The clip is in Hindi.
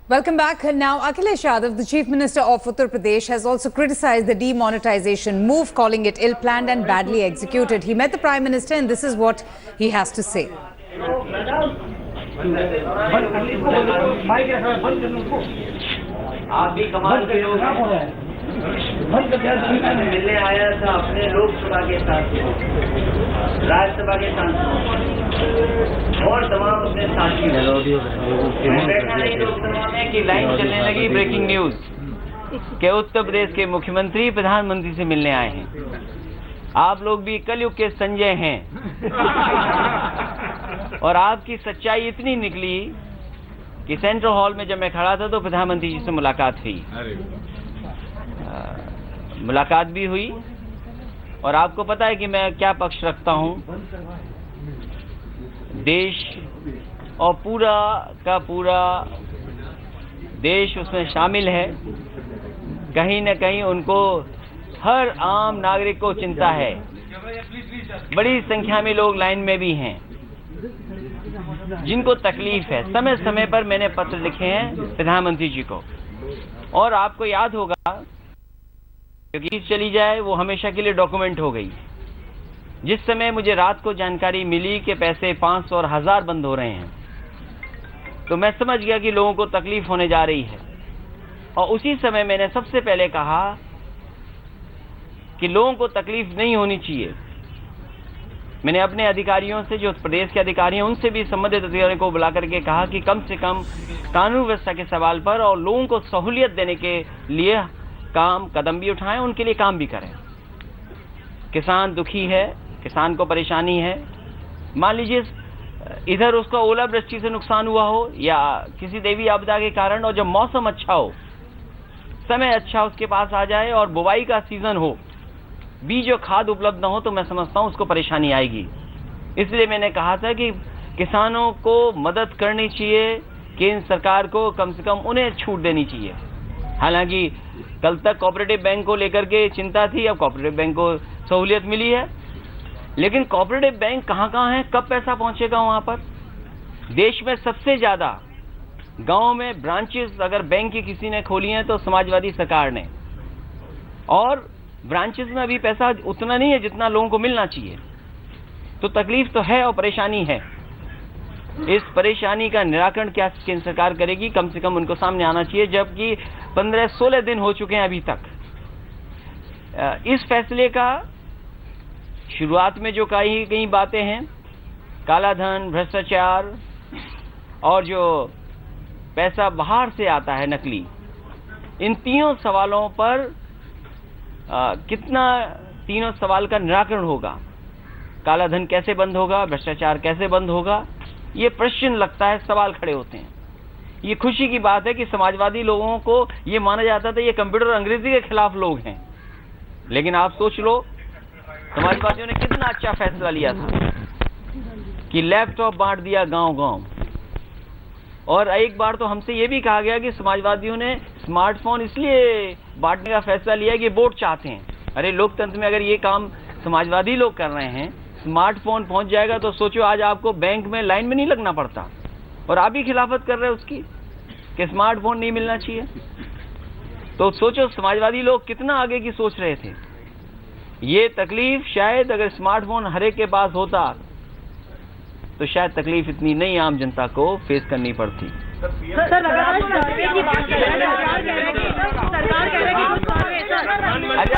Welcome back. Now, Akhilesh Yadav, the Chief Minister of Uttar Pradesh, has also criticized the demonetization move, calling it ill-planned and badly executed. He met the Prime Minister and this is what he has to say. आप भी कमाल के लोग हैं। मिलने आया था अपने लोकसभा के सांसदों, राज्यसभा के सांसदों और तमाम अपने साथी। मैं बैठा नहीं लोकसभा में कि लाइन चलने लगी ब्रेकिंग न्यूज के उत्तर प्रदेश के मुख्यमंत्री प्रधानमंत्री से मिलने आए हैं। आप लोग भी कलयुग के संजय हैं और आपकी सच्चाई इतनी निकली कि सेंट्रल हॉल में जब मैं खड़ा था तो प्रधानमंत्री जी से मुलाकात हुई। मुलाकात भी हुई और आपको पता है कि मैं क्या पक्ष रखता हूं। देश और पूरा का पूरा देश उसमें शामिल है। कहीं न कहीं उनको हर आम नागरिक को चिंता है। बड़ी संख्या में लोग लाइन में भी हैं जिनको तकलीफ है। समय समय पर मैंने पत्र लिखे हैं प्रधानमंत्री जी को और आपको याद होगा क्योंकि चली जाए वो हमेशा के लिए डॉक्यूमेंट हो गई। जिस समय मुझे रात को जानकारी मिली कि पैसे 500 और 1000 बंद हो रहे हैं तो मैं समझ गया कि लोगों को तकलीफ होने जा रही है। और उसी समय मैंने सबसे पहले कहा कि लोगों को तकलीफ नहीं होनी चाहिए। मैंने अपने अधिकारियों से, जो प्रदेश के अधिकारी हैं, उनसे भी संबंधित अधिकारियों को बुला करके कहा कि कम से कम कानून व्यवस्था के सवाल पर और लोगों को सहूलियत देने के लिए कदम भी उठाएं, उनके लिए काम भी करें। किसान दुखी है, किसान को परेशानी है। मान लीजिए इधर उसको ओलावृष्टि से नुकसान हुआ हो या किसी देवी आपदा के कारण, और जब मौसम अच्छा हो, समय अच्छा उसके पास आ जाए और बुवाई का सीजन हो, बीज और खाद उपलब्ध न हो, तो मैं समझता हूं उसको परेशानी आएगी। इसलिए मैंने कहा था कि किसानों को मदद करनी चाहिए, केंद्र सरकार को कम से कम उन्हें छूट देनी चाहिए। हालांकि कल तक कोऑपरेटिव बैंक को लेकर के चिंता थी, अब कोऑपरेटिव बैंक को सहूलियत मिली है, लेकिन कोऑपरेटिव बैंक कहां है, कब पैसा पहुंचेगा वहां पर? देश में सबसे ज्यादा गांव में ब्रांचेस अगर बैंक की किसी ने खोली हैं तो समाजवादी सरकार ने, और ब्रांचेस में अभी पैसा उतना नहीं है जितना लोगों को मिलना चाहिए। तो तकलीफ तो है और परेशानी है। इस परेशानी का निराकरण क्या केंद्र सरकार करेगी, कम से कम उनको सामने आना चाहिए, जबकि 15-16 दिन हो चुके हैं अभी तक। इस फैसले का शुरुआत में जो कई बातें हैं, काला धन, भ्रष्टाचार और जो पैसा बाहर से आता है नकली, इन तीनों सवालों पर कितना तीनों सवाल का निराकरण होगा, काला धन कैसे बंद होगा, भ्रष्टाचार कैसे बंद होगा, ये प्रश्न लगता है, सवाल खड़े होते हैं। ये खुशी की बात है कि समाजवादी लोगों को ये माना जाता था ये कंप्यूटर अंग्रेजी के खिलाफ लोग हैं, लेकिन आप सोच लो समाजवादियों ने कितना अच्छा फैसला लिया था कि लैपटॉप बांट दिया गांव-गांव। और एक बार तो हमसे ये भी कहा गया कि समाजवादियों ने स्मार्टफोन इसलिए बांटने का फैसला लिया कि वोट चाहते हैं। अरे लोकतंत्र में अगर ये काम समाजवादी लोग कर रहे हैं, स्मार्टफोन पहुंच जाएगा तो सोचो आज आपको बैंक में लाइन में नहीं लगना पड़ता, और आप भी खिलाफत कर रहे हो उसकी कि स्मार्टफोन नहीं मिलना चाहिए। तो सोचो समाजवादी लोग कितना आगे की सोच रहे थे। ये तकलीफ शायद अगर स्मार्टफोन हर एक के पास होता तो शायद तकलीफ इतनी नहीं आम जनता को फेस करनी पड़ती।